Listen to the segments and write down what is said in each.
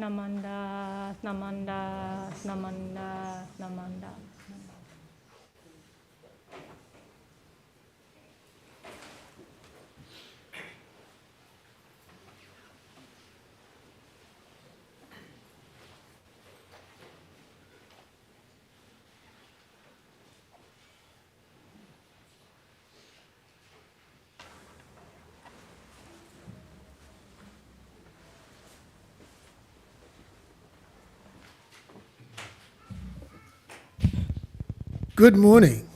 Namanda, Namanda, Namanda, Namanda. Good morning.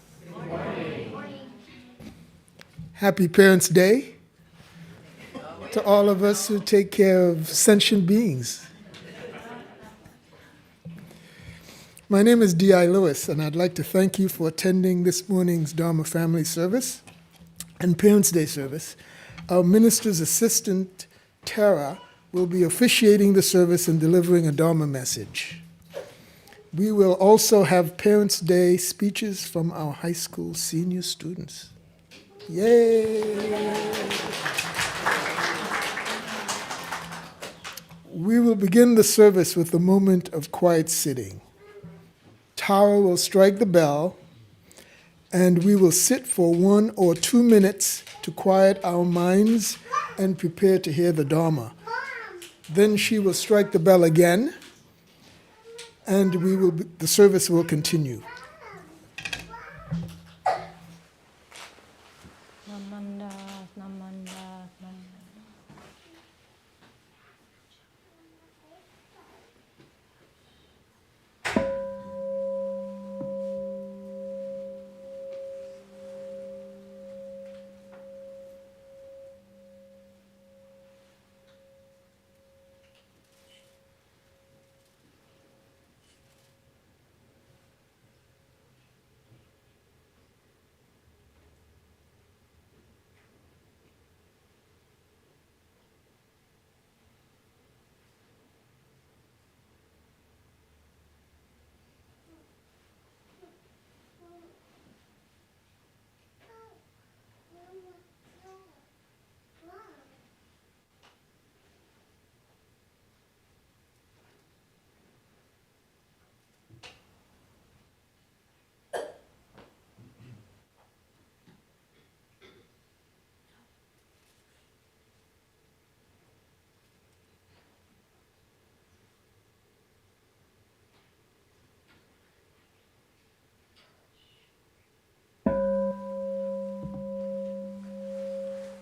Happy Parents' Day to all of us who take care of sentient beings. My name is D.I. Lewis, and I'd like to thank you for attending this morning's Dharma Family Service and Parents' Day service. Our minister's assistant, Tara, will be officiating the service and delivering a Dharma message. We will also have Parents' Day speeches from our high school senior students. Yay! We will begin the service with a moment of quiet sitting. Tara will strike the bell, and we will sit for 1 or 2 minutes to quiet our minds and prepare to hear the Dharma. Then she will strike the bell again, and the service will continue. Namanda, Namanda, Namanda.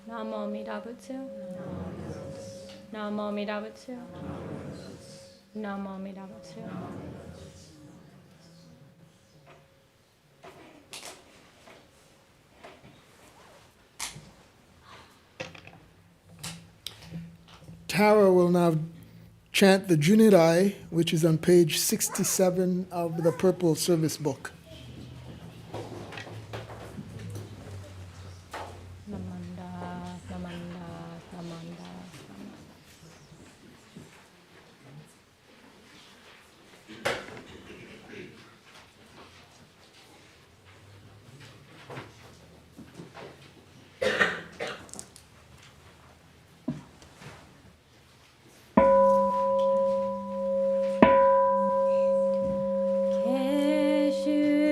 Namo Amida Butsu. Namo Amida Butsu. Namo Amida Butsu. Tara will now chant the Junirai, which is on page 67 of the Purple Service Book. Namanda, Namanda, Namanda, Namanda. Keshu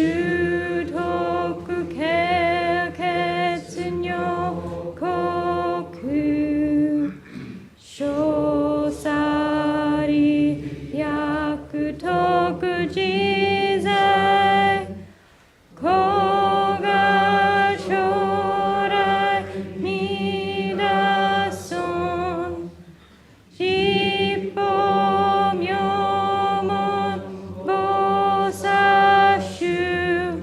修徳経血女国小さり役徳自在子が将来にだそん一歩妙門菩薩衆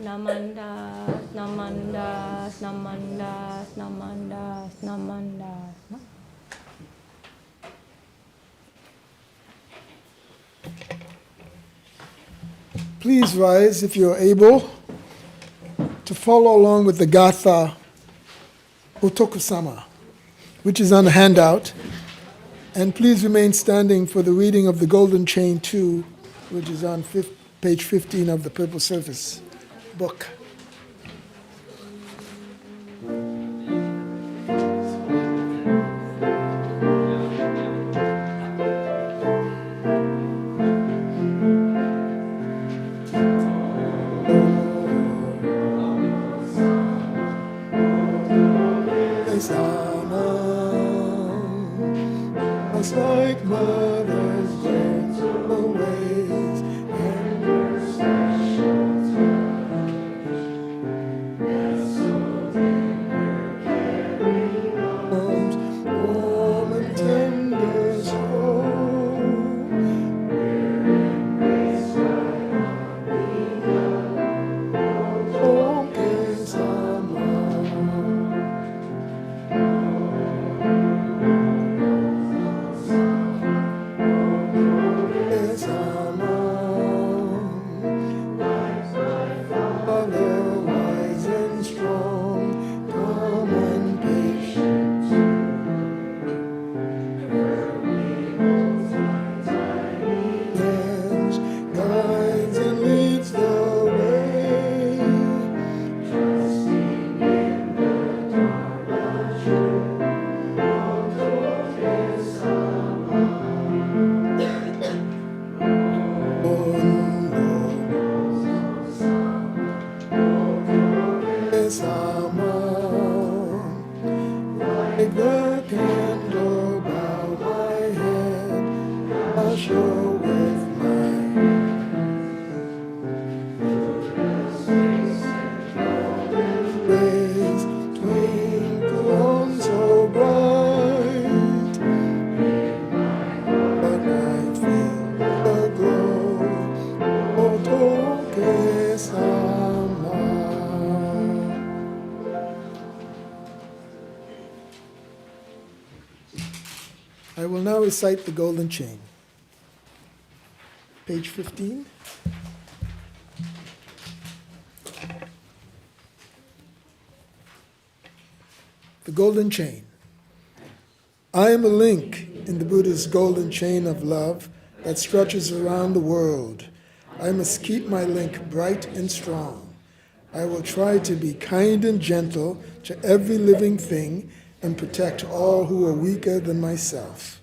Namanda, namanda, namanda, namanda, namanda. Please rise if you're able to follow along with the Gatha Otokusama, which is on the handout. And please remain standing for the reading of the Golden Chain 2, which is on page 15 of the Purple Surface book. It's like mothers grow always, and your special touch, so tender, caring arms, warm and tender soul, we're embraced right on the oh, Kesama. Like the candle bow my head, I'll show with my rays twinkle on so bright, but I feel the glow, Otoke-sama. I will now recite the Golden Chain. Page 15. The Golden Chain. I am a link in the Buddha's golden chain of love that stretches around the world. I must keep my link bright and strong. I will try to be kind and gentle to every living thing and protect all who are weaker than myself.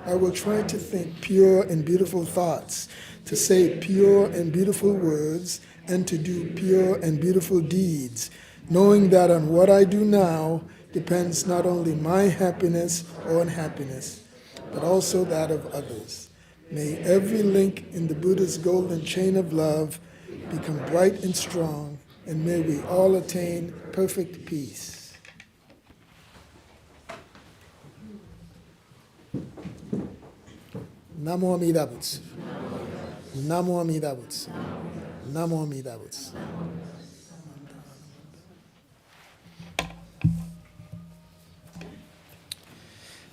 I will try to think pure and beautiful thoughts, to say pure and beautiful words, and to do pure and beautiful deeds, knowing that on what I do now depends not only my happiness or unhappiness, but also that of others. May every link in the Buddha's golden chain of love become bright and strong, and may we all attain perfect peace. Namo Amida Butsu. Namo Amida Butsu. Namo Amida Butsu.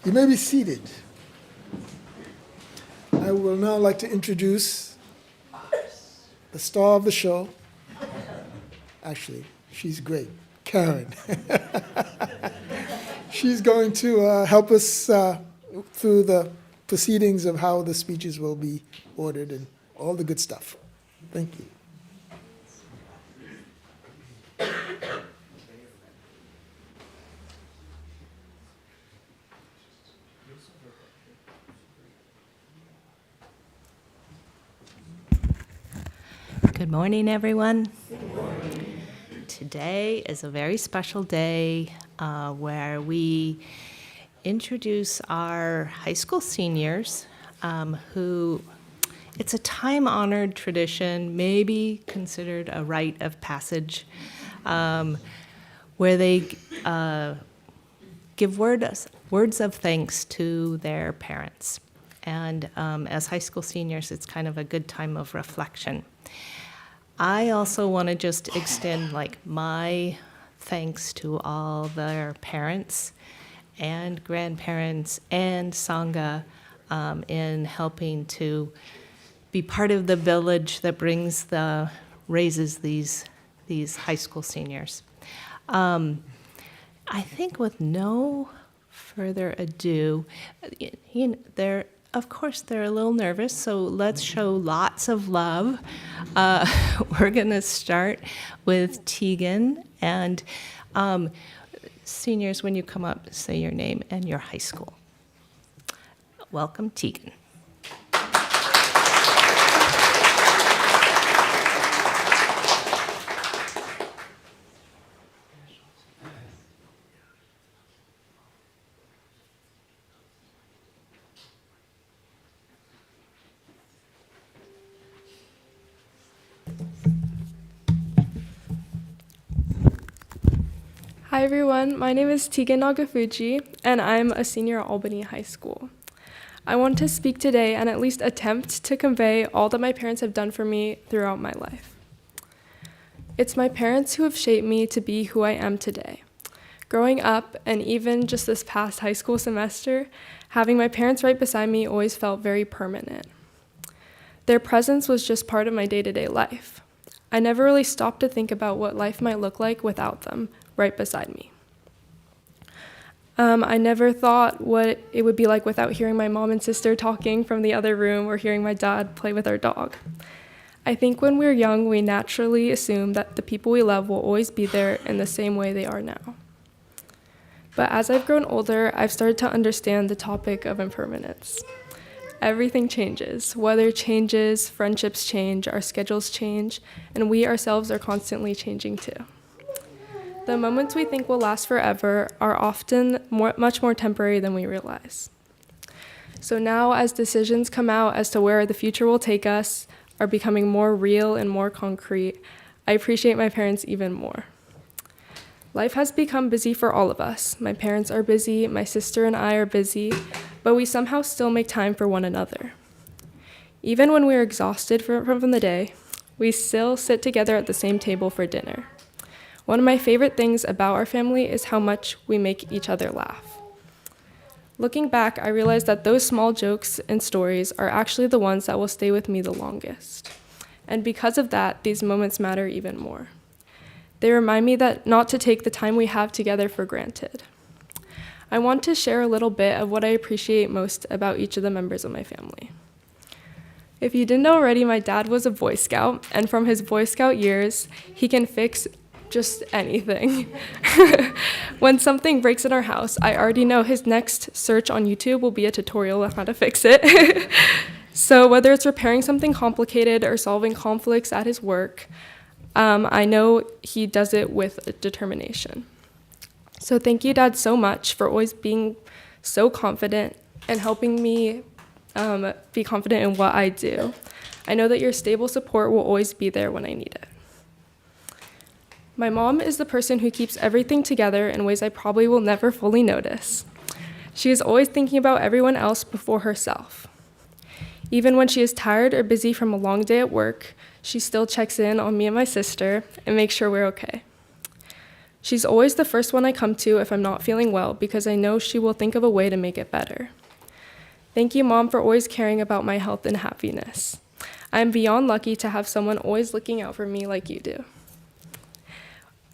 You may be seated. I will now like to introduce the star of the show. Actually, she's great, Karen. She's going to help us through the proceedings of how the speeches will be ordered and all the good stuff. Thank you. Good morning, everyone. Good morning. Today is a very special day where we introduce our high school seniors who, it's a time-honored tradition, maybe considered a rite of passage, where they give words of thanks to their parents. And as high school seniors, it's kind of a good time of reflection. I also want to just extend my thanks to all their parents and grandparents and Sangha in helping to be part of the village that raises these high school seniors. I think with no further ado, of course, they're a little nervous, so let's show lots of love. We're going to start with Tegan. And seniors, when you come up, say your name and your high school. Welcome, Tegan. Hi everyone, my name is Tegan Nagafuji, and I'm a senior at Albany High School. I want to speak today and at least attempt to convey all that my parents have done for me throughout my life. It's my parents who have shaped me to be who I am today. Growing up, and even just this past high school semester, having my parents right beside me always felt very permanent. Their presence was just part of my day-to-day life. I never really stopped to think about what life might look like without them right beside me. I never thought what it would be like without hearing my mom and sister talking from the other room or hearing my dad play with our dog. I think when we're young, we naturally assume that the people we love will always be there in the same way they are now. But as I've grown older, I've started to understand the topic of impermanence. Everything changes. Weather changes, friendships change, our schedules change, and we ourselves are constantly changing too. The moments we think will last forever are often much more temporary than we realize. So now, as decisions come out as to where the future will take us, are becoming more real and more concrete, I appreciate my parents even more. Life has become busy for all of us. My parents are busy, my sister and I are busy, but we somehow still make time for one another. Even when we're exhausted from the day, we still sit together at the same table for dinner. One of my favorite things about our family is how much we make each other laugh. Looking back, I realized that those small jokes and stories are actually the ones that will stay with me the longest. And because of that, these moments matter even more. They remind me that not to take the time we have together for granted. I want to share a little bit of what I appreciate most about each of the members of my family. If you didn't know already, my dad was a Boy Scout, and from his Boy Scout years, he can fix just anything. When something breaks in our house, I already know his next search on YouTube will be a tutorial on how to fix it. So whether it's repairing something complicated or solving conflicts at his work, I know he does it with determination. So thank you, Dad, so much for always being so confident and helping me be confident in what I do. I know that your stable support will always be there when I need it. My mom is the person who keeps everything together in ways I probably will never fully notice. She is always thinking about everyone else before herself. Even when she is tired or busy from a long day at work, she still checks in on me and my sister and makes sure we're okay. She's always the first one I come to if I'm not feeling well because I know she will think of a way to make it better. Thank you, Mom, for always caring about my health and happiness. I am beyond lucky to have someone always looking out for me like you do.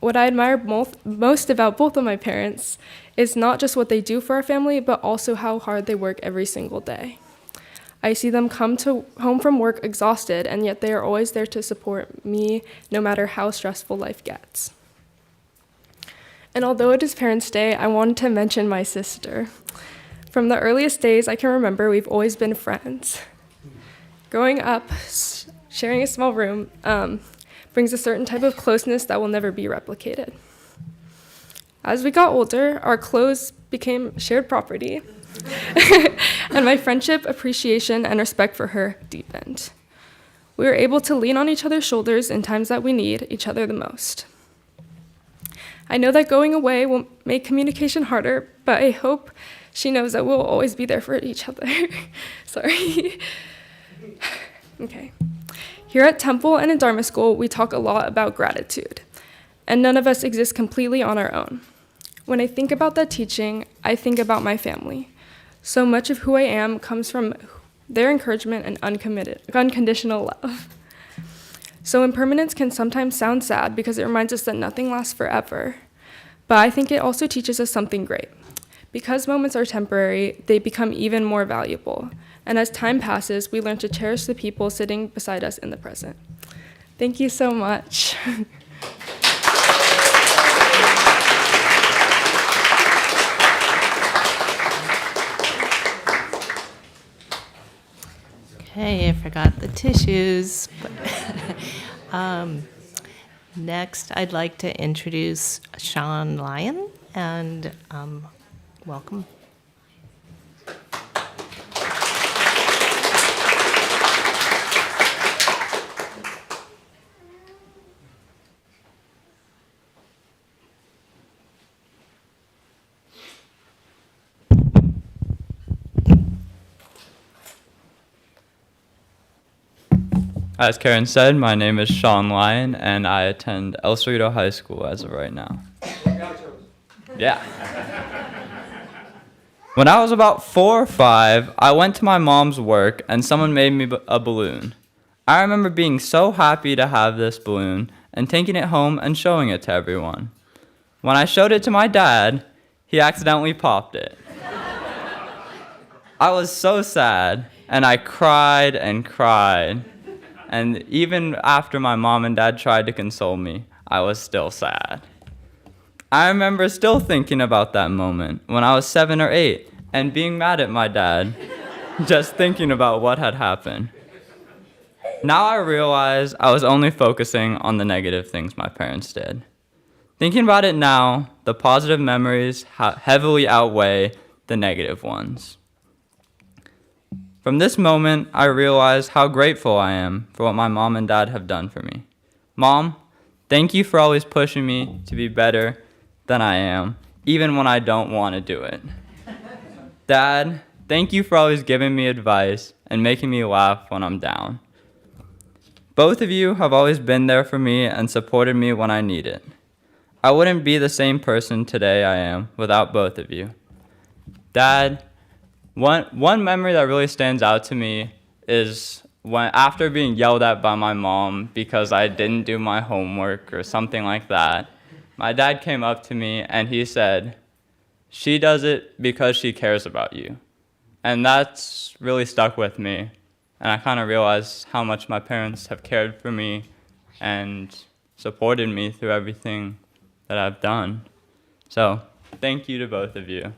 What I admire most about both of my parents is not just what they do for our family, but also how hard they work every single day. I see them come home from work exhausted, and yet they are always there to support me no matter how stressful life gets. And although it is Parents' Day, I wanted to mention my sister. From the earliest days I can remember, we've always been friends. Growing up, sharing a small room brings a certain type of closeness that will never be replicated. As we got older, our clothes became shared property, and my friendship, appreciation, and respect for her deepened. We were able to lean on each other's shoulders in times that we need each other the most. I know that going away will make communication harder, but I hope she knows that we'll always be there for each other. Sorry. Okay. Here at Temple and in Dharma School, we talk a lot about gratitude, and none of us exist completely on our own. When I think about that teaching, I think about my family. So much of who I am comes from their encouragement and unconditional love. So impermanence can sometimes sound sad because it reminds us that nothing lasts forever. But I think it also teaches us something great. Because moments are temporary, they become even more valuable. And as time passes, we learn to cherish the people sitting beside us in the present. Thank you so much. Okay, I forgot the tissues. Next, I'd like to introduce Sean Lyon, and welcome. As Karen said, my name is Sean Lyon, and I attend El Cerrito High School as of right now. Yeah. When I was about 4 or 5, I went to my mom's work, and someone made me a balloon. I remember being so happy to have this balloon and taking it home and showing it to everyone. When I showed it to my dad, he accidentally popped it. I was so sad, and I cried and cried. And even after my mom and dad tried to console me, I was still sad. I remember still thinking about that moment when I was 7 or 8 and being mad at my dad, just thinking about what had happened. Now I realize I was only focusing on the negative things my parents did. Thinking about it now, the positive memories heavily outweigh the negative ones. From this moment, I realized how grateful I am for what my mom and dad have done for me. Mom, thank you for always pushing me to be better than I am, even when I don't want to do it. Dad, thank you for always giving me advice and making me laugh when I'm down. Both of you have always been there for me and supported me when I need it. I wouldn't be the same person today I am without both of you. Dad, One memory that really stands out to me is when, after being yelled at by my mom because I didn't do my homework or something like that, my dad came up to me and he said, "She does it because she cares about you." And that's really stuck with me. And I kind of realized how much my parents have cared for me and supported me through everything that I've done. So thank you to both of you.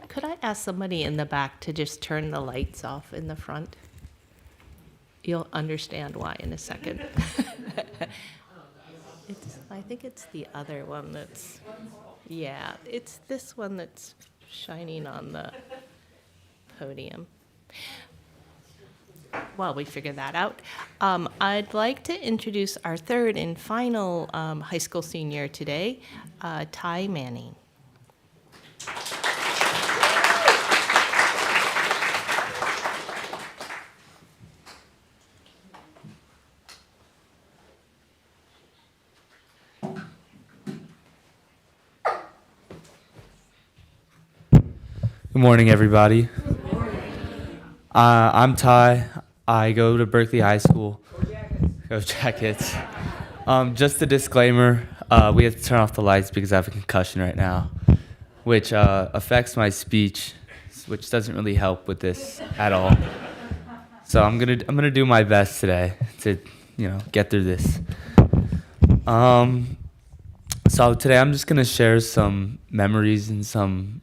Could I ask somebody in the back to just turn the lights off in the front? You'll understand why in a second. I think it's the other one that's, yeah, it's this one that's shining on the podium. While we figure that out, I'd like to introduce our third and final high school senior today, Ty Manning. Good morning, everybody. I'm Ty. I go to Berkeley High School. Go Jackets. Just a disclaimer, we have to turn off the lights because I have a concussion right now, which affects my speech, which doesn't really help with this at all. So I'm gonna do my best today to get through this. So today I'm just gonna share some memories and some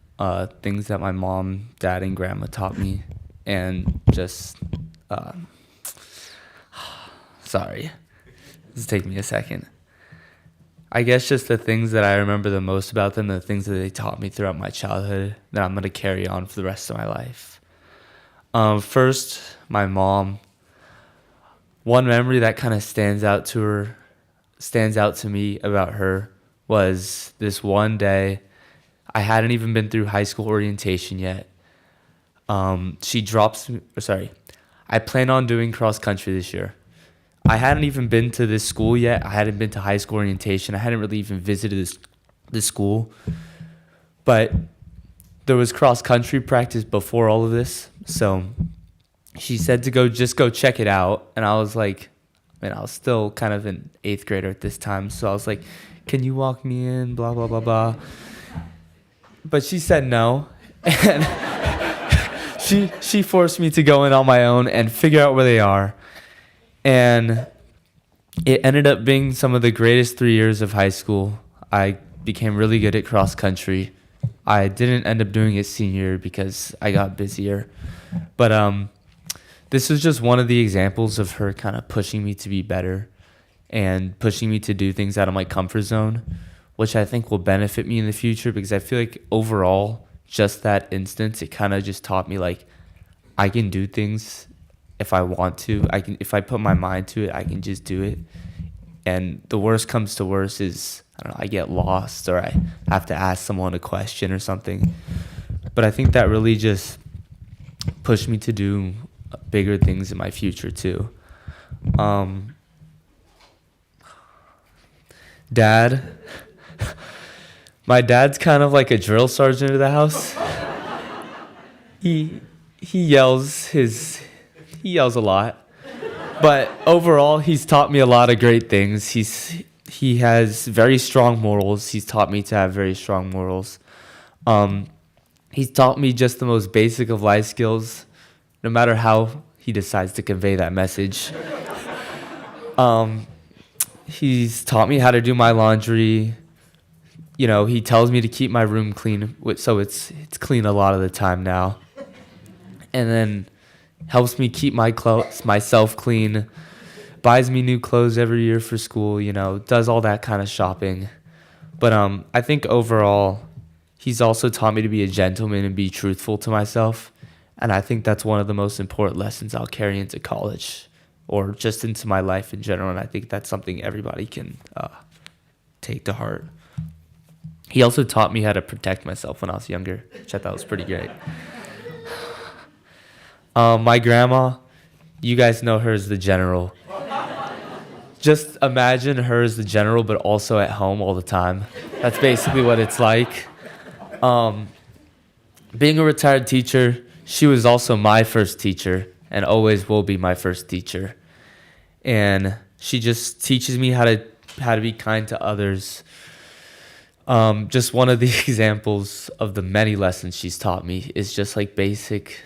things that my mom, dad, and grandma taught me, and just sorry, this is taking me a second. I guess just the things that I remember the most about them, the things that they taught me throughout my childhood that I'm gonna carry on for the rest of my life. First, my mom. one memory that kind of stands out to me about her was this one day. I hadn't even been through high school orientation yet. I plan on doing cross country this year. I hadn't even been to this school yet. I hadn't been to high school orientation. I hadn't really even visited this school. But there was cross country practice before all of this. So she said to just go check it out. And I was like, I was still kind of an 8th grader at this time. So I was like, can you walk me in? Blah, blah, blah, blah. But she said no. And she forced me to go in on my own and figure out where they are. And it ended up being some of the greatest 3 years of high school. I became really good at cross country. I didn't end up doing it senior year because I got busier. But this was just one of the examples of her kind of pushing me to be better and pushing me to do things out of my comfort zone, which I think will benefit me in the future, because I feel like overall, just that instance, it kind of just taught me, like, I can do things if I want to. If I put my mind to it, I can just do it. And the worst comes to worst is, I don't know, I get lost or I have to ask someone a question or something. But I think that really just pushed me to do bigger things in my future too. Dad. My dad's kind of like a drill sergeant of the house. He yells a lot. But overall, he's taught me a lot of great things. He has very strong morals. He's taught me to have very strong morals. He's taught me just the most basic of life skills, no matter how he decides to convey that message. He's taught me how to do my laundry. You know, he tells me to keep my room clean, so it's clean a lot of the time now. And then helps me keep myself clean, buys me new clothes every year for school, you know, does all that kind of shopping. But I think overall, he's also taught me to be a gentleman and be truthful to myself. And I think that's one of the most important lessons I'll carry into college or just into my life in general. And I think that's something everybody can take to heart. He also taught me how to protect myself when I was younger, which I thought was pretty great. My grandma, you guys know her as the general. Just imagine her as the general, but also at home all the time. That's basically what it's like. Being a retired teacher, she was also my first teacher and always will be my first teacher. And she just teaches me how to be kind to others. Just one of the examples of the many lessons she's taught me is just like basic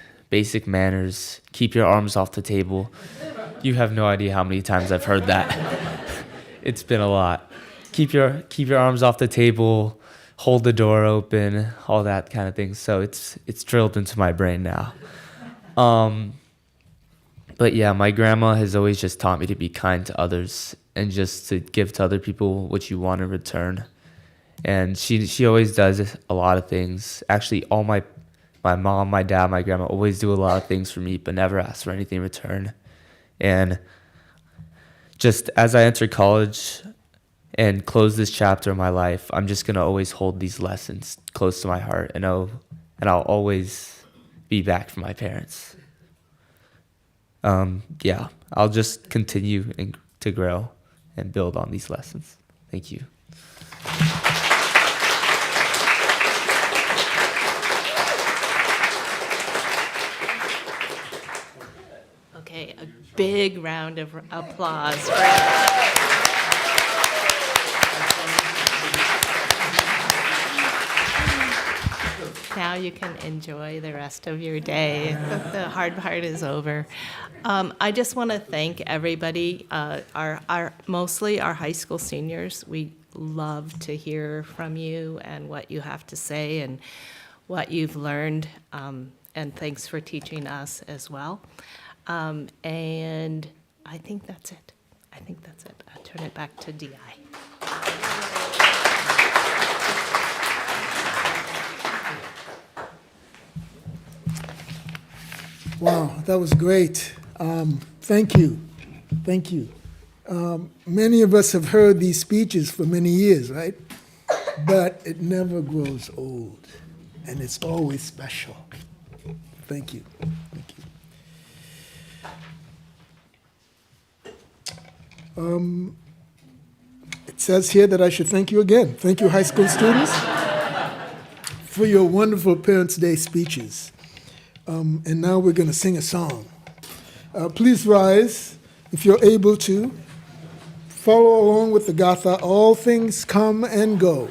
manners. Keep your arms off the table. You have no idea how many times I've heard that. It's been a lot. Keep your arms off the table. Hold the door open. All that kind of thing. So it's drilled into my brain now. But yeah, my grandma has always just taught me to be kind to others and just to give to other people what you want in return. And she always does a lot of things. Actually, all my mom, my dad, my grandma always do a lot of things for me, but never ask for anything in return. And just as I enter college and close this chapter of my life, I'm just going to always hold these lessons close to my heart, and I'll always be back for my parents. I'll just continue to grow and build on these lessons. Thank you. Okay, a big round of applause for Now you can enjoy the rest of your day. The hard part is over. I just want to thank everybody, mostly our high school seniors. We love to hear from you and what you have to say and what you've learned, and thanks for teaching us as well. And I think that's it. I'll turn it back to DI. Wow, that was great. Thank you. Thank you. Many of us have heard these speeches for many years, right? But it never grows old, and it's always special. Thank you. Thank you. It says here that I should thank you again. Thank you, high school students, for your wonderful Parents' Day speeches. And now we're going to sing a song. Please rise if you're able to. Follow along with the Gatha. All things come and go.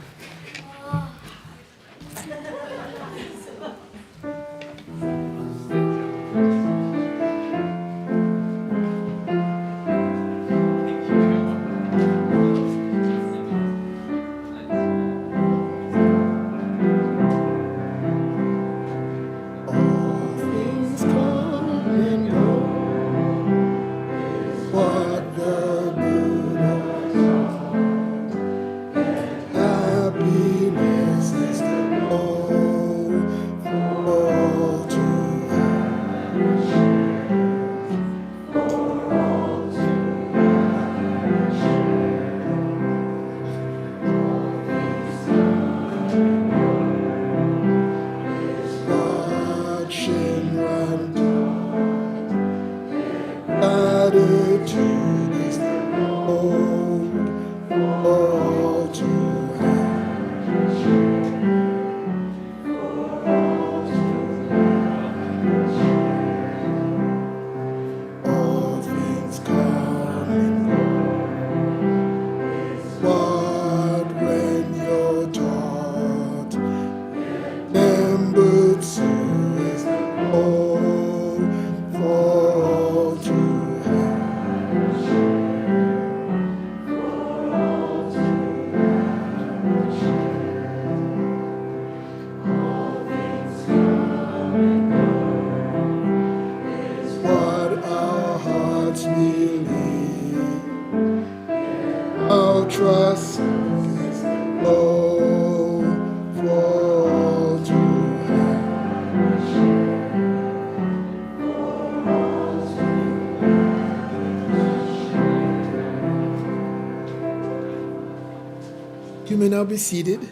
You may now be seated.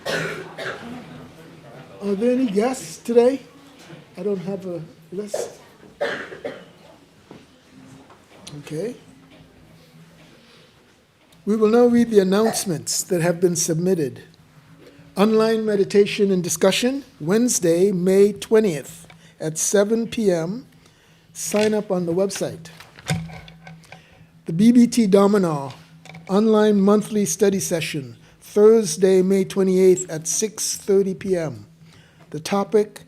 Are there any guests today? I don't have a list. Okay. We will now read the announcements that have been submitted. Online meditation and discussion, Wednesday, May 20th at 7 p.m. Sign up on the website. The BBT Dharma online monthly study session, Thursday, May 28th at 6:30 p.m. The topic,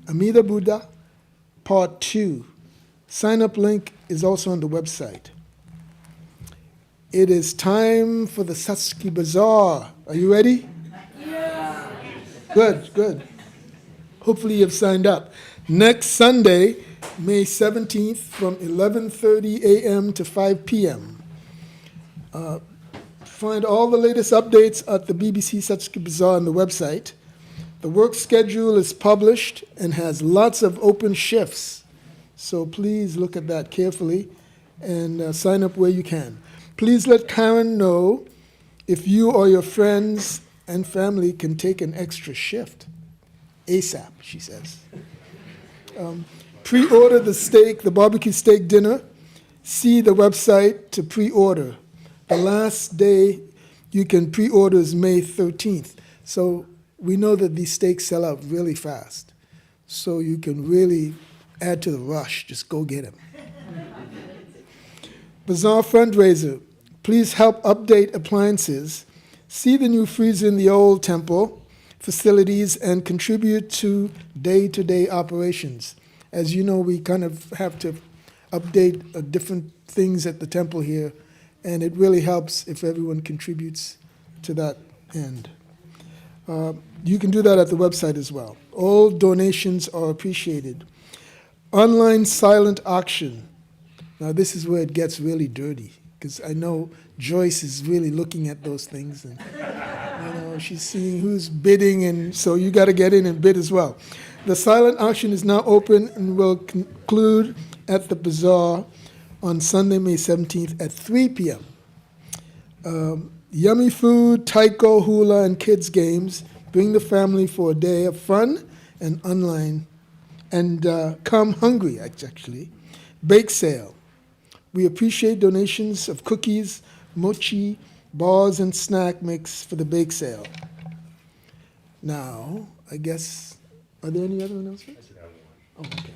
Amida Buddha, Part 2. Sign-up link is also on the website. It is time for the Satsuki Bazaar. Are you ready? Yeah. Good. Hopefully you've signed up. Next Sunday, May 17th from 11:30 a.m. to 5 p.m. Find all the latest updates at the BBC Satsuki Bazaar on the website. The work schedule is published and has lots of open shifts, so please look at that carefully and sign up where you can. Please let Karen know if you or your friends and family can take an extra shift. ASAP, she says. Pre-order the barbecue steak dinner. See the website to pre-order. The last day you can pre-order is May 13th. So we know that these steaks sell out really fast. So you can really add to the rush. Just go get them. Bazaar fundraiser. Please help update appliances. See the new freezer in the old temple facilities and contribute to day-to-day operations. As you know, we kind of have to update different things at the temple here, and it really helps if everyone contributes to that end. You can do that at the website as well. All donations are appreciated. Online silent auction. Now this is where it gets really dirty, because I know Joyce is really looking at those things, and she's seeing who's bidding, and so you got to get in and bid as well. The silent auction is now open and will conclude at the bazaar on Sunday, May 17th at 3 p.m. Yummy food, taiko, hula, and kids games. Bring the family for a day of fun and online, and come hungry, actually. Bake sale. We appreciate donations of cookies, mochi, bars, and snack mix for the bake sale. Now, I guess, are there any other announcements? Oh, okay.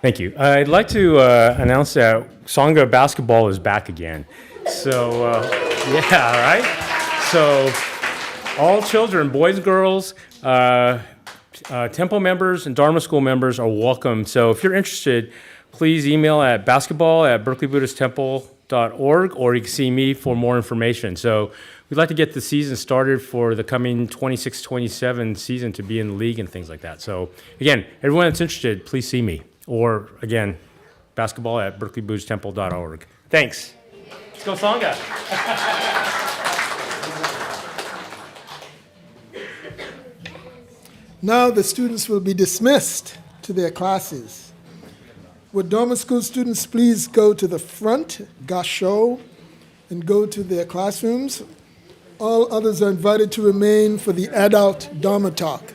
Thank you. I'd like to announce that Sangha basketball is back again. So, yeah, all right. So, all children, boys and girls, temple members and Dharma school members are welcome. So, if you're interested, please email at basketball@berkeleybuddhisttemple.org, or you can see me for more information. So, we'd like to get the season started for the coming 26-27 season to be in the league and things like that. So, again, everyone that's interested, please see me. Or, again, basketball@berkeleybuddhisttemple.org. Thanks. Let's go Sangha. Now the students will be dismissed to their classes. Would Dharma school students please go to the front, gasho, and go to their classrooms? All others are invited to remain for the adult Dharma talk.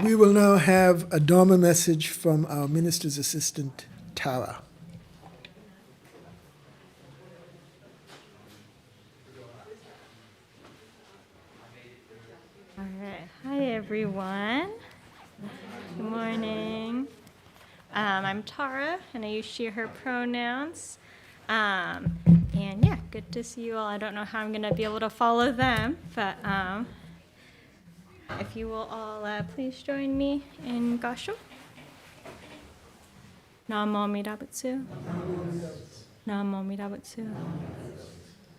We will now have a Dharma message from our minister's assistant, Tara. All right. Hi, everyone. Good morning. I'm Tara, and I use she, her pronouns. And yeah, good to see you all. I don't know how I'm going to be able to follow them, but if you will all please join me in Gasho. Namo Amida Butsu. Namo Amida Butsu.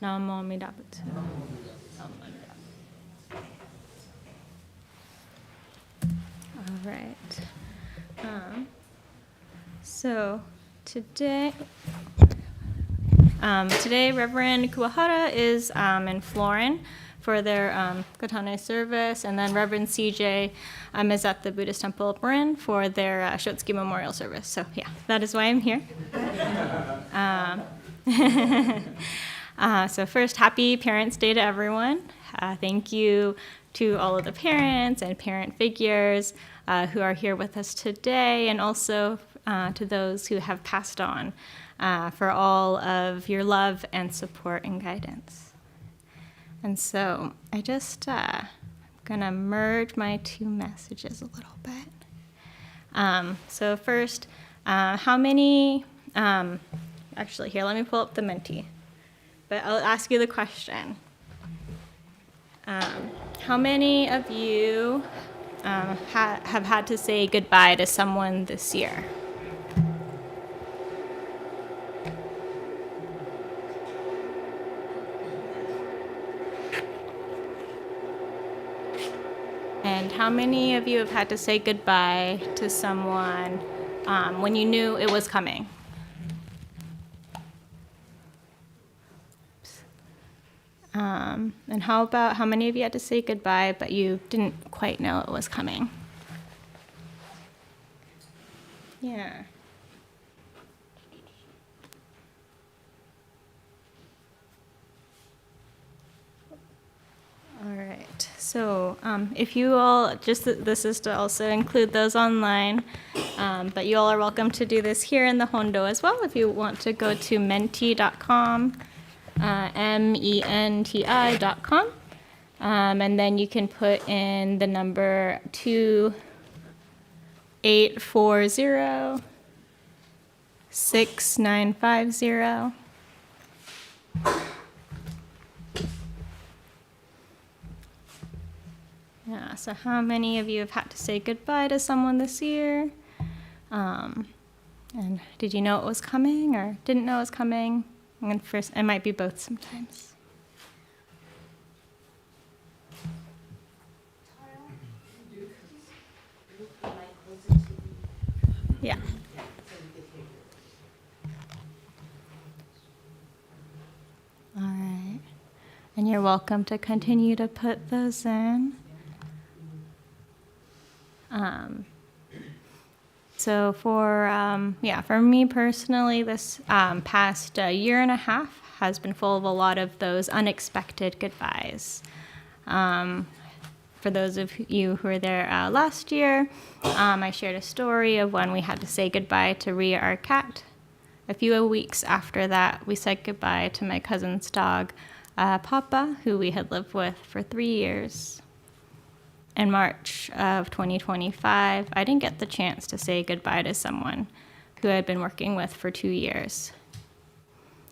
Namo Amida Butsu. All right. So today, Reverend Kuwahara is in Florin for their Katane service, and then Reverend CJ is at the Buddhist Temple of Marin for their Shotsuki Memorial Service. So yeah, that is why I'm here. So first, happy Parents' Day to everyone. Thank you to all of the parents and parent figures who are here with us today, and also to those who have passed on for all of your love and support and guidance. And so I just gonna merge my two messages a little bit. So first, how many, actually here, let me pull up the Menti. But I'll ask you the question. How many of you have had to say goodbye to someone this year? And how many of you have had to say goodbye to someone when you knew it was coming? And how about how many of you had to say goodbye but you didn't quite know it was coming? Yeah. All right. So if you all, this is to also include those online, but you all are welcome to do this here in the Hondo as well if you want to go to menti.com, menti.com, and then you can put in the number 2840-6950. Yeah, so how many of you have had to say goodbye to someone this year? And did you know it was coming or didn't know it was coming? And first, it might be both sometimes. Yeah. All right. And you're welcome to continue to put those in. So for me personally, this past year and a half has been full of a lot of those unexpected goodbyes. For those of you who were there last year, I shared a story of when we had to say goodbye to Rhea, our cat. A few weeks after that, we said goodbye to my cousin's dog, Papa, who we had lived with for 3 years. In March of 2025, I didn't get the chance to say goodbye to someone who I'd been working with for 2 years.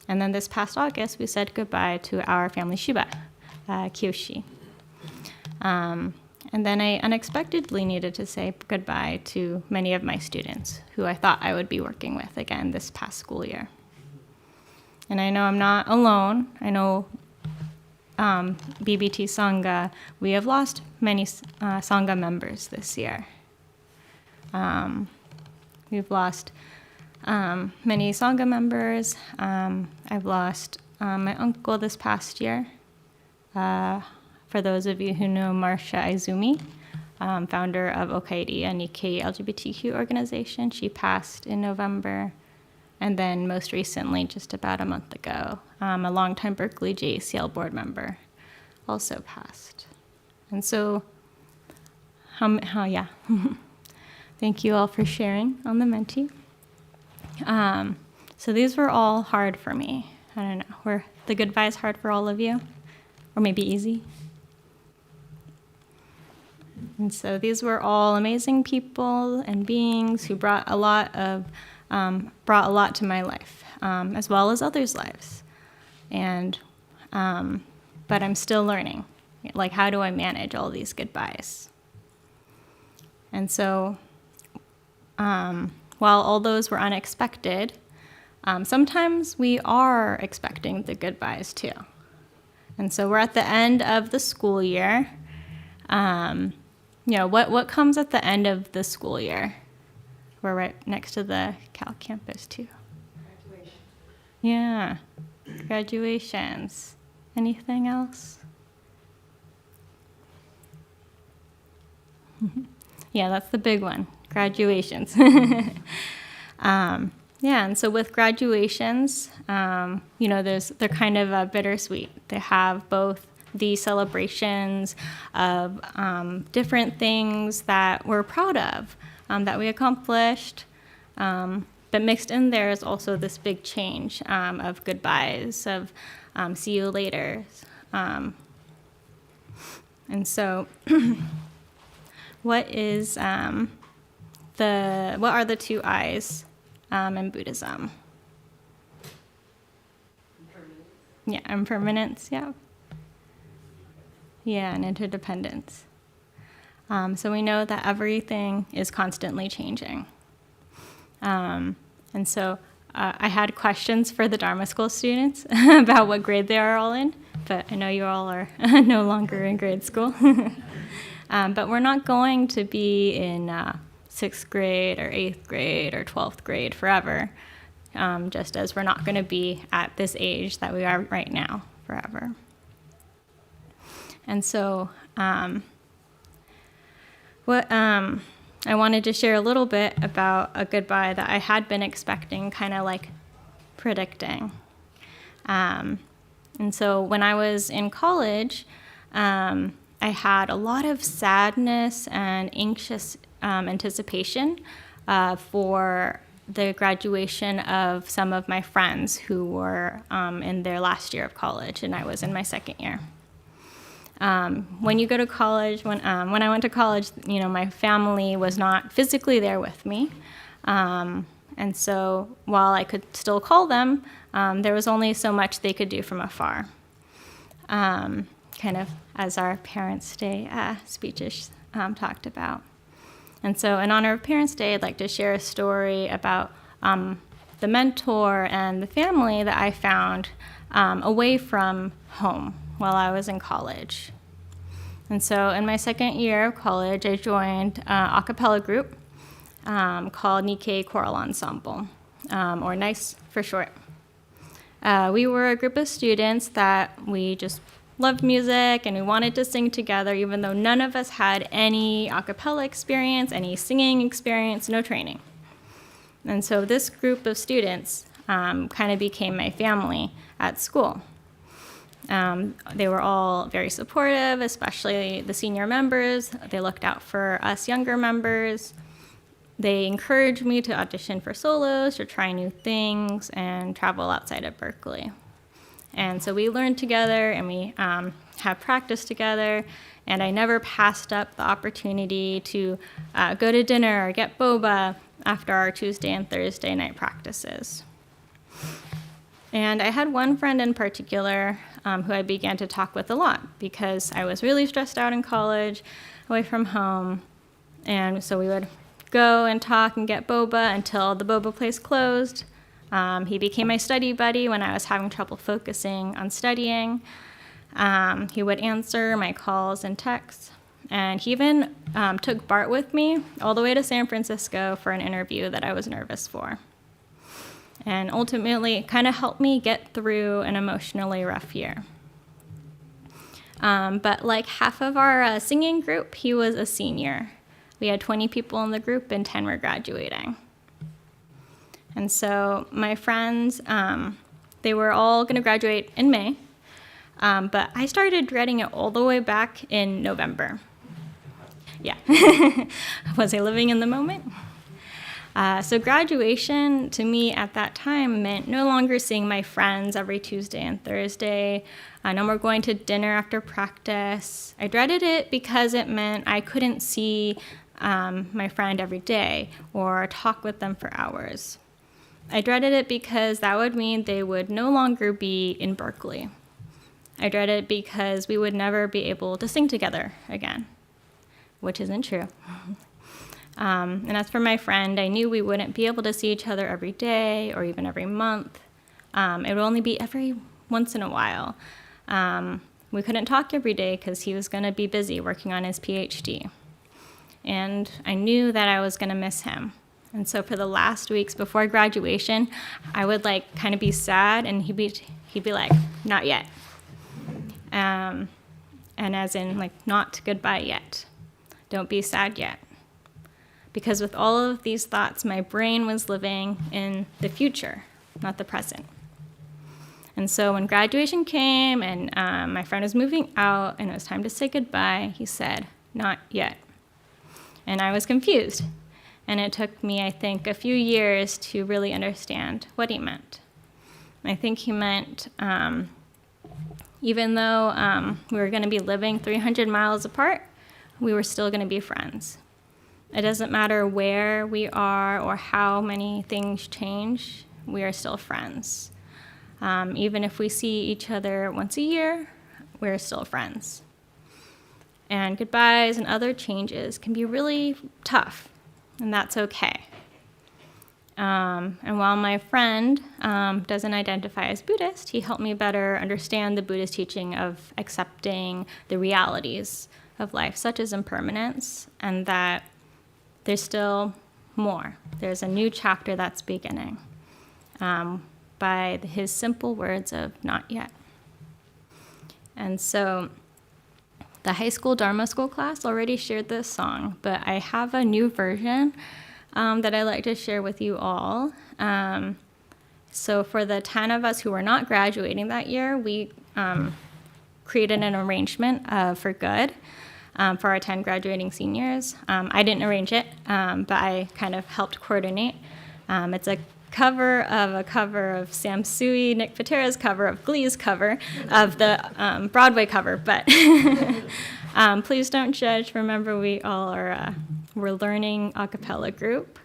And then this past August, we said goodbye to our family Shiba, Kiyoshi. And then I unexpectedly needed to say goodbye to many of my students who I thought I would be working with again this past school year. And I know I'm not alone. I know BBT Sangha, we have lost many Sangha members this year. We've lost many Sangha members. I've lost my uncle this past year. For those of you who know Marcia Izumi, founder of Okairi, a Nikkei LGBTQ organization, she passed in November. And then most recently, just about a month ago, a longtime Berkeley JACL board member also passed. And so, thank you all for sharing on the Menti. So these were all hard for me. I don't know, were the goodbyes hard for all of you? Or maybe easy? And so these were all amazing people and beings who brought a lot to my life, as well as others' lives. But I'm still learning. Like, how do I manage all these goodbyes? And so, while all those were unexpected, sometimes we are expecting the goodbyes too. And so we're at the end of the school year. What comes at the end of the school year? We're right next to the Cal campus, too. Yeah, graduations. Anything else? Yeah, that's the big one, graduations. Yeah, and so with graduations, they're kind of bittersweet. They have both the celebrations of different things that we're proud of, that we accomplished, but mixed in there is also this big change of goodbyes, of see you later. And so what are the two I's in Buddhism? Yeah, impermanence, yeah. Yeah, and interdependence. So we know that everything is constantly changing. And so I had questions for the Dharma school students about what grade they are all in, but I know you all are no longer in grade school. But we're not going to be in 6th grade or 8th grade or 12th grade forever, just as we're not going to be at this age that we are right now forever. And so I wanted to share a little bit about a goodbye that I had been expecting, kind of like predicting. And so when I was in college, I had a lot of sadness and anxious anticipation for the graduation of some of my friends who were in their last year of college, and I was in my 2nd year. When you go to college, when I went to college, my family was not physically there with me. And so while I could still call them, there was only so much they could do from afar. Kind of as our Parents' Day speeches talked about. And so in honor of Parents' Day, I'd like to share a story about the mentor and the family that I found away from home while I was in college. And so in my 2nd year of college, I joined an a cappella group called Nikkei Choral Ensemble, or NICE for short. We were a group of students that we just loved music and we wanted to sing together, even though none of us had any a cappella experience, any singing experience, no training. And so this group of students kind of became my family at school. They were all very supportive, especially the senior members. They looked out for us younger members. They encouraged me to audition for solos, to try new things, and travel outside of Berkeley. And so we learned together, and we have practiced together, and I never passed up the opportunity to go to dinner or get boba after our Tuesday and Thursday night practices. And I had one friend in particular who I began to talk with a lot because I was really stressed out in college, away from home. And so we would go and talk and get boba until the boba place closed. He became my study buddy when I was having trouble focusing on studying. He would answer my calls and texts. And he even took Bart with me all the way to San Francisco for an interview that I was nervous for. And ultimately, it kind of helped me get through an emotionally rough year. But like half of our singing group, he was a senior. We had 20 people in the group and 10 were graduating. And so my friends, they were all going to graduate in May, but I started dreading it all the way back in November. Yeah. Was I living in the moment? So graduation to me at that time meant no longer seeing my friends every Tuesday and Thursday. No more going to dinner after practice. I dreaded it because it meant I couldn't see my friend every day or talk with them for hours. I dreaded it because that would mean they would no longer be in Berkeley. I dreaded it because we would never be able to sing together again, which isn't true. And as for my friend, I knew we wouldn't be able to see each other every day or even every month. It would only be every once in a while. We couldn't talk every day because he was going to be busy working on his PhD. And I knew that I was going to miss him. And so for the last weeks before graduation, I would like kind of be sad, and he'd be like, not yet. And as in like, not goodbye yet. Don't be sad yet. Because with all of these thoughts, my brain was living in the future, not the present. And so when graduation came and my friend was moving out and it was time to say goodbye, he said, not yet. And I was confused. And it took me, I think, a few years to really understand what he meant. I think he meant even though we were going to be living 300 miles apart, we were still going to be friends. It doesn't matter where we are or how many things change, we are still friends. Even if we see each other once a year, we're still friends. And goodbyes and other changes can be really tough, and that's okay. And while my friend doesn't identify as Buddhist, he helped me better understand the Buddhist teaching of accepting the realities of life, such as impermanence, and that there's still more. There's a new chapter that's beginning. By his simple words of not yet. And so the high school Dharma school class already shared this song, but I have a new version that I'd like to share with you all. So for the 10 of us who were not graduating that year, we created an arrangement for good for our 10 graduating seniors. I didn't arrange it, but I kind of helped coordinate. It's a cover of Sam Sui, Nick Patera's cover of Glee's cover of the Broadway cover, but please don't judge. Remember, we all are we're learning a cappella group.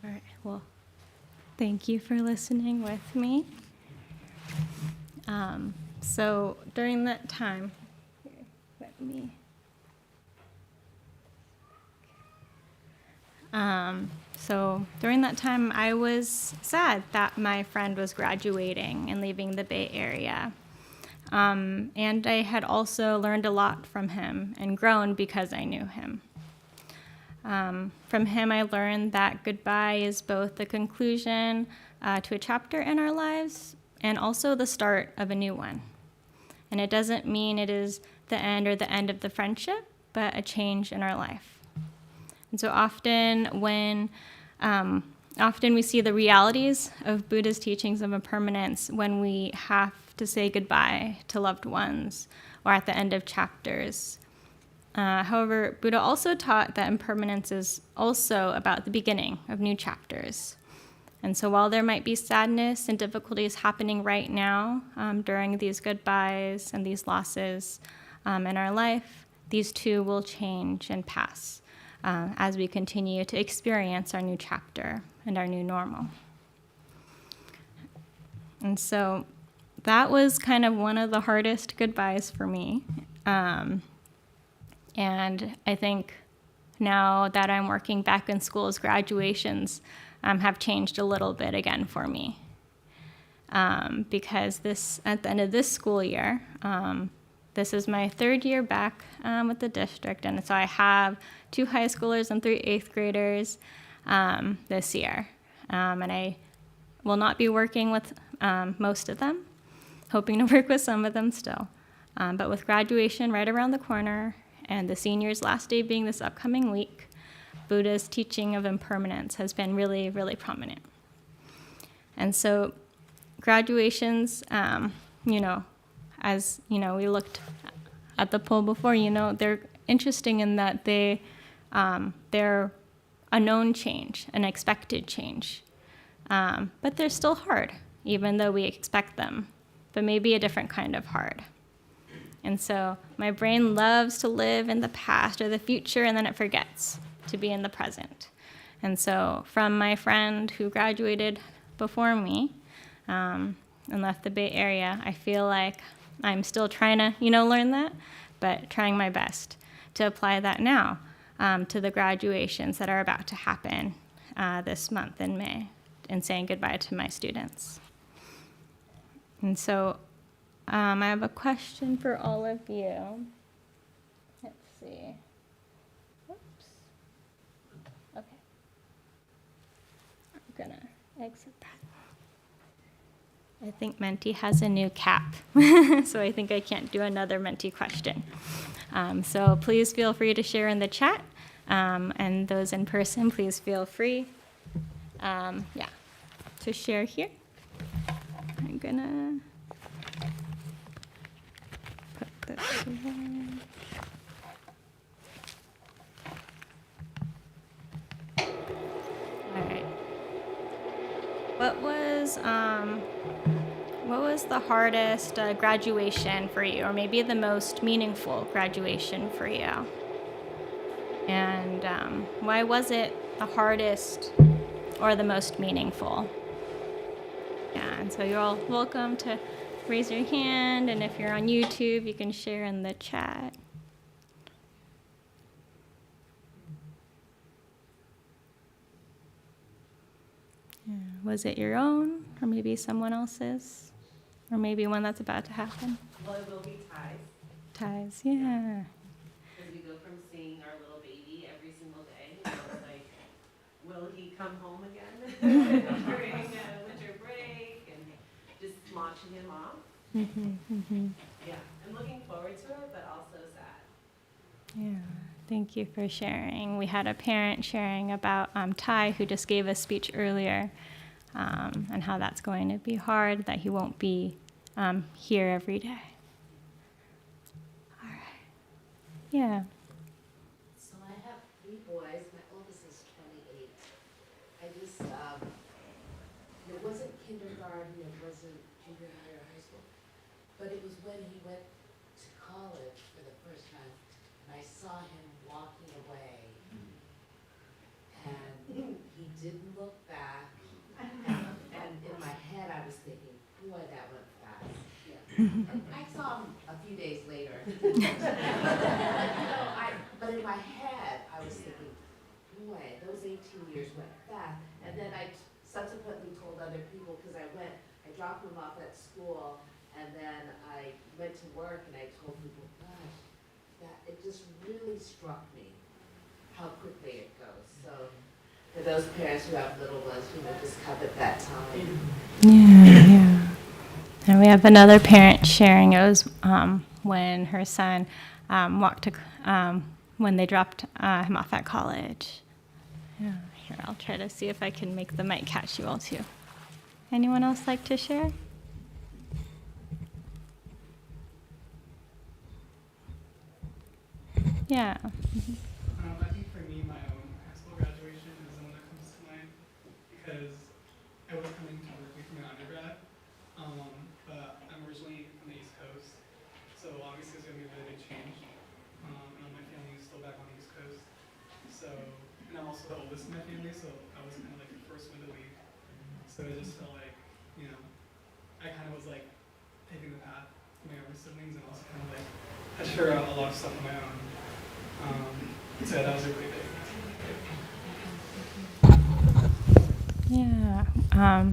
All right, well, thank you for listening with me. So during that time, here, let me. So during that time, I was sad that my friend was graduating and leaving the Bay Area. And I had also learned a lot from him and grown because I knew him. From him, I learned that goodbye is both the conclusion to a chapter in our lives and also the start of a new one. And it doesn't mean it is the end or the end of the friendship, but a change in our life. And so often we see the realities of Buddha's teachings of impermanence when we have to say goodbye to loved ones or at the end of chapters. However, Buddha also taught that impermanence is also about the beginning of new chapters. And so while there might be sadness and difficulties happening right now during these goodbyes and these losses in our life, these too will change and pass as we continue to experience our new chapter and our new normal. And so that was kind of one of the hardest goodbyes for me. And I think now that I'm working back in schools, graduations have changed a little bit again for me. Because at the end of this school year, this is my third year back with the district, and so I have 2 high schoolers and 3 eighth graders this year. And I will not be working with most of them, hoping to work with some of them still. But with graduation right around the corner and the seniors' last day being this upcoming week, Buddha's teaching of impermanence has been really, really prominent. And so graduations, as we looked at the poll before, they're interesting in that they're a known change, an expected change. But they're still hard, even though we expect them, but maybe a different kind of hard. And so my brain loves to live in the past or the future, and then it forgets to be in the present. And so from my friend who graduated before me and left the Bay Area, I feel like I'm still trying to, learn that, but trying my best to apply that now to the graduations that are about to happen this month in May, and saying goodbye to my students. And so I have a question for all of you. Let's see. Oops. Okay. I'm gonna exit that. I think Menti has a new cap, so I think I can't do another Menti question. So please feel free to share in the chat, and those in person, please feel free, to share here. I'm gonna put this away. All right. What was the hardest graduation for you, or maybe the most meaningful graduation for you? And why was it the hardest or the most meaningful? Yeah, and so you're all welcome to raise your hand, and if you're on YouTube, you can share in the chat. Yeah. Was it your own, or maybe someone else's, or maybe one that's about to happen? Well, it will be ties, Ties, yeah. because we go from seeing our little baby every single day, it's like, will he come home again during winter break, and just launching him off. Yeah, I'm looking forward to it, but also sad. Yeah, thank you for sharing. We had a parent sharing about Ty, who just gave a speech earlier, and how that's going to be hard, that he won't be here every day. All right. Yeah. So I have 3 boys. My oldest is 28. It wasn't kindergarten, it wasn't junior high or high school, but it was when he went to college for the first time, and I saw him walking away, and he didn't look back, and in my head I was thinking, boy, that went fast. I saw him a few days later. But in my head, I was thinking, boy, those 18 years went fast. And then I subsequently told other people, because I dropped him off at school, and then I went to work, and I told people, gosh, that it just really struck me how quickly it goes. So for those parents who have little ones, just covet that time. Yeah. And we have another parent sharing it was when her son walked to, when they dropped him off at college. Yeah. Here, I'll try to see if I can make the mic catch you all too. Anyone else like to share? Yeah. I think for me, my own high school graduation is the one that comes to mind because I was coming to Berkeley for my undergrad, but I'm originally from the East Coast, so obviously it's going to be a really big change. And my family is still back on the East Coast, so, and I'm also the oldest in my family, so I was kind of like the first one to leave. So it just felt like, I kind of was like taking the path to my younger siblings and also kind of like had to figure out a lot of stuff on my own. So that was a great day. Yeah.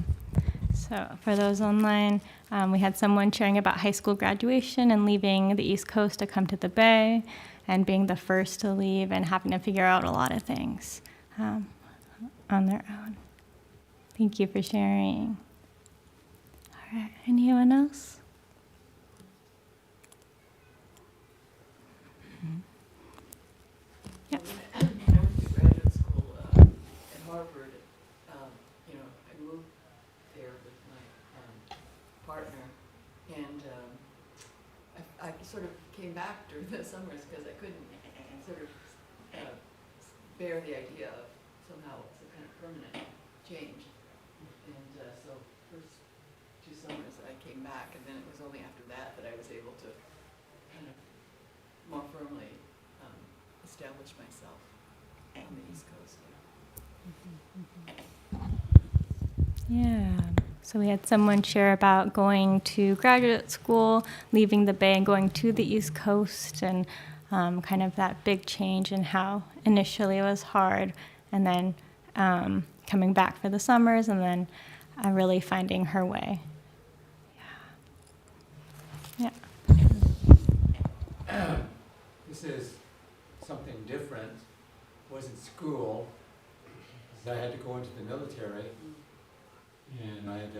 So for those online, we had someone sharing about high school graduation and leaving the East Coast to come to the Bay and being the first to leave and having to figure out a lot of things on their own. Thank you for sharing. All right, anyone else? When I went to graduate school at Harvard, I moved there with my partner, and I sort of came back during the summers because I couldn't sort of bear the idea of somehow some kind of permanent change. And so first 2 summers I came back, and then it was only after that that I was able to kind of more firmly establish myself on the East Coast. Yeah. So we had someone share about going to graduate school, leaving the Bay and going to the East Coast, and kind of that big change and how initially it was hard, and then coming back for the summers, and then really finding her way. Yeah. This is something different. It wasn't school, because I had to go into the military, and I had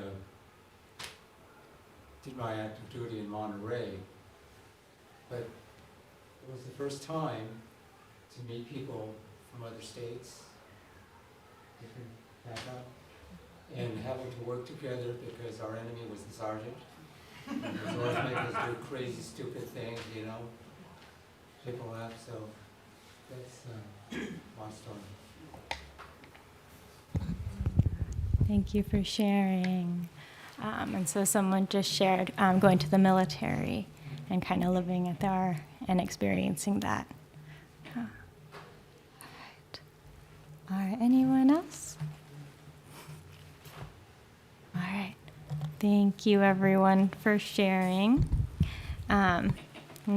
did my active duty in Monterey. But it was the first time to meet people from other states, different background, and having to work together because our enemy was the sergeant. And he was always making us do crazy, stupid things, People laugh, so that's my story. Thank you for sharing. And so someone just shared going to the military and kind of living it there and experiencing that. All right, anyone else? All right. Thank you, everyone, for sharing. And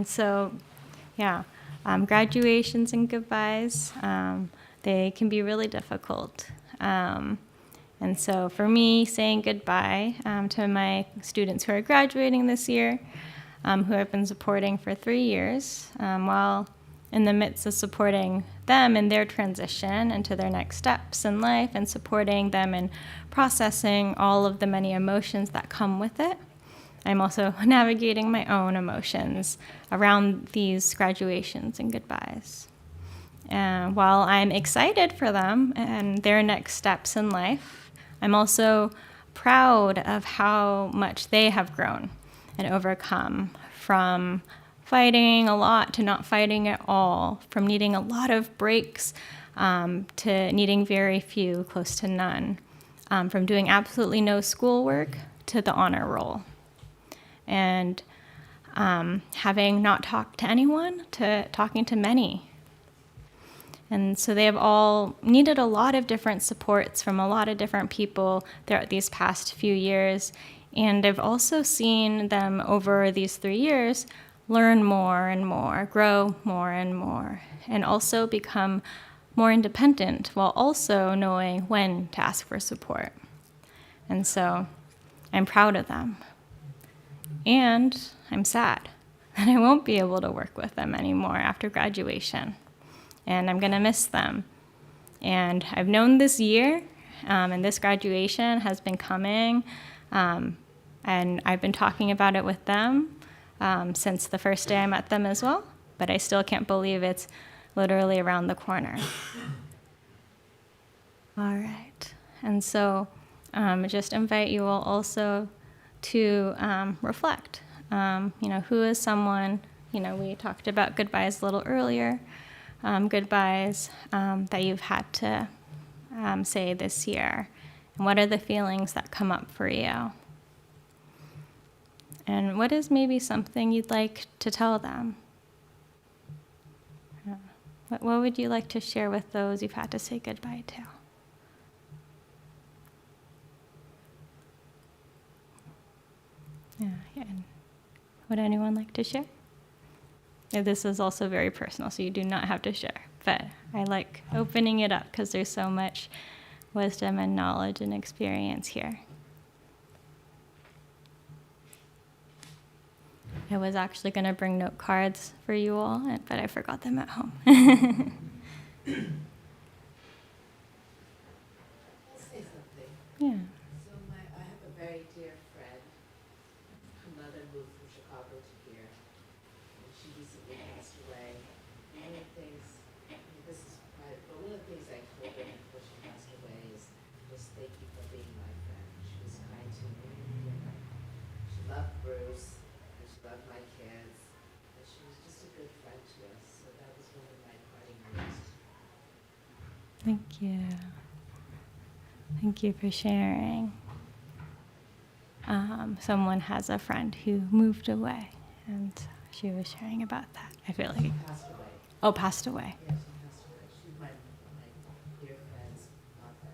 so, graduations and goodbyes, they can be really difficult. And so for me, saying goodbye to my students who are graduating this year, who I've been supporting for 3 years, while in the midst of supporting them in their transition into their next steps in life and supporting them in processing all of the many emotions that come with it, I'm also navigating my own emotions around these graduations and goodbyes. While I'm excited for them and their next steps in life, I'm also proud of how much they have grown and overcome, from fighting a lot to not fighting at all, from needing a lot of breaks to needing very few, close to none, from doing absolutely no schoolwork to the honor roll, and having not talked to anyone to talking to many. And so they have all needed a lot of different supports from a lot of different people throughout these past few years. And I've also seen them over these 3 years learn more and more, grow more and more, and also become more independent while also knowing when to ask for support. And so I'm proud of them. And I'm sad that I won't be able to work with them anymore after graduation. And I'm going to miss them. And I've known this year, and this graduation has been coming, and I've been talking about it with them since the first day I met them as well, but I still can't believe it's literally around the corner. All right. And so I just invite you all also to reflect. Who is someone, we talked about goodbyes a little earlier, goodbyes that you've had to say this year. And what are the feelings that come up for you? And what is maybe something you'd like to tell them? What would you like to share with those you've had to say goodbye to? Yeah. And would anyone like to share? Yeah, this is also very personal, so you do not have to share. But I like opening it up because there's so much wisdom and knowledge and experience here. I was actually going to bring note cards for you all, but I forgot them at home. Say something. Yeah. So I have a very dear friend. Her mother moved from Chicago to here, and she recently passed away. One of the things, this is private, but one of the things I told her before she passed away is just thank you for being my friend. She was kind to me. She loved Bruce, and she loved my kids, and she was just a good friend to us. So that was one of my parting words. Thank you. Thank you for sharing. Someone has a friend who moved away, and she was sharing about that. I feel like. Passed away. Oh, passed away. Yes, she passed away. She's my dear friend's mother.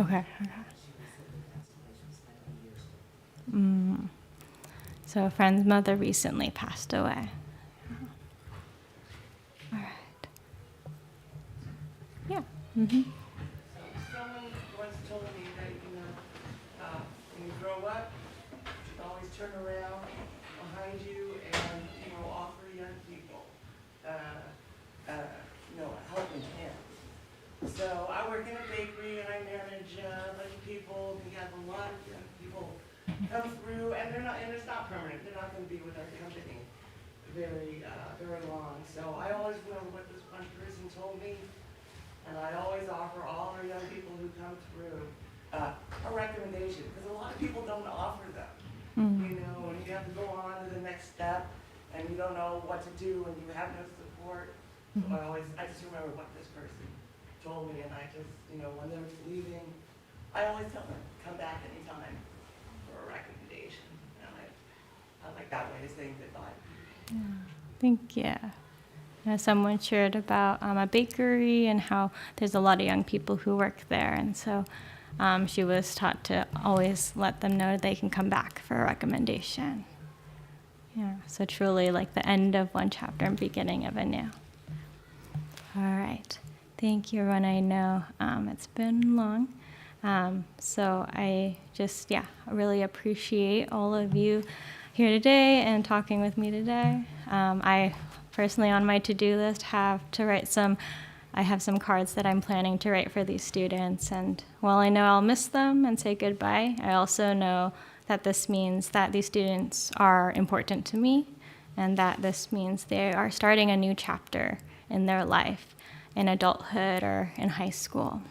Okay. She recently passed away. She was 90 years old. So a friend's mother recently passed away. All right. Yeah. Mm-hmm. Someone once told me that, when you grow up, you should always turn around behind you and, offer young people, a helping hand. So I work in a bakery and I manage a bunch of people. We have a lot of young people come through, and it's not permanent. They're not going to be with our company very long. So I always remember what this one person told me. And I always offer all our young people who come through a recommendation, because a lot of people don't offer them. And you have to go on to the next step, and you don't know what to do, and you have no support. So I just remember what this person told me, and I just, when they're leaving, I always tell them, come back anytime for a recommendation. And I like that way of saying goodbye. Yeah. Thank you. Someone shared about a bakery and how there's a lot of young people who work there. And so she was taught to always let them know they can come back for a recommendation. Yeah, so truly like the end of one chapter and beginning of a new. All right. Thank you, everyone. I know it's been long. So I just, really appreciate all of you here today and talking with me today. I personally on my to-do list I have some cards that I'm planning to write for these students, and while I know I'll miss them and say goodbye, I also know that this means that these students are important to me, and that this means they are starting a new chapter in their life, in adulthood or in high school.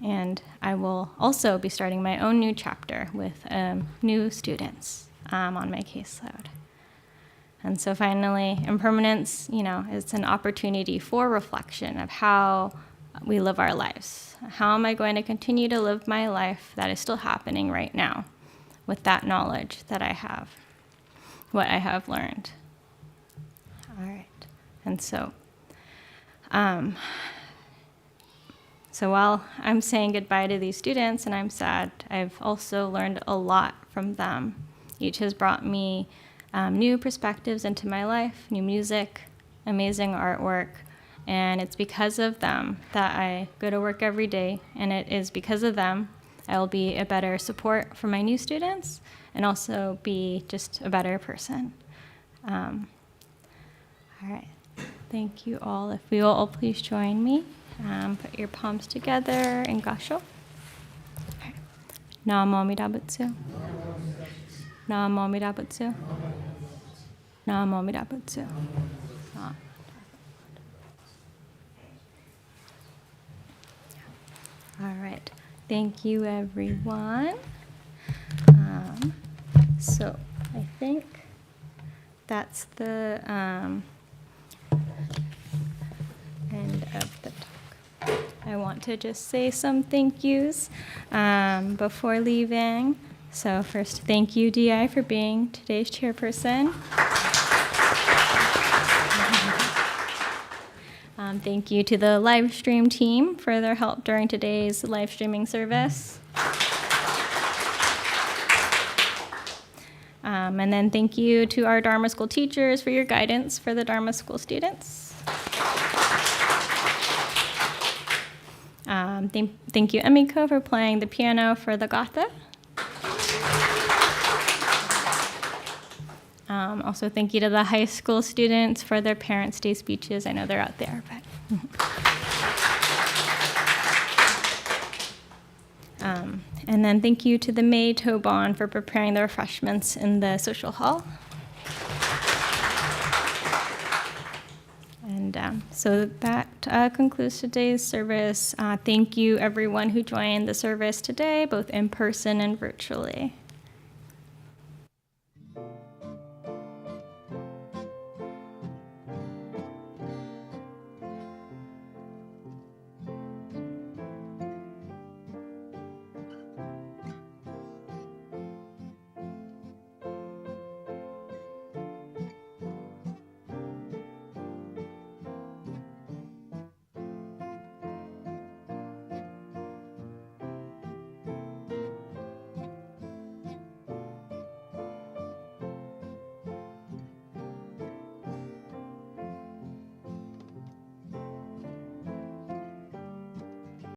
And I will also be starting my own new chapter with new students on my caseload. And so finally, impermanence, it's an opportunity for reflection of how we live our lives. How am I going to continue to live my life that is still happening right now with that knowledge that I have, what I have learned? All right. And so So while I'm saying goodbye to these students and I'm sad, I've also learned a lot from them. Each has brought me new perspectives into my life, new music, amazing artwork, and it's because of them that I go to work every day, and it is because of them I will be a better support for my new students and also be just a better person. All right. Thank you all. If you will all please join me. Put your palms together in gasho. Okay. Namo Amida Butsu. Namo Amida Butsu. Namo Amida Butsu. All right. Thank you, everyone. So I think that's the end of the talk. I want to just say some thank yous before leaving. So first, thank you, DI, for being today's chairperson. Thank you to the live stream team for their help during today's live streaming service. And then thank you to our Dharma School teachers for your guidance for the Dharma School students. Thank you, Emiko, for playing the piano for the Gatha. Also, thank you to the high school students for their Parents' Day speeches. I know they're out there, but. And then thank you to the May Tobon for preparing the refreshments in the social hall. And so that concludes today's service. Thank you, everyone who joined the service today, both in person and virtually.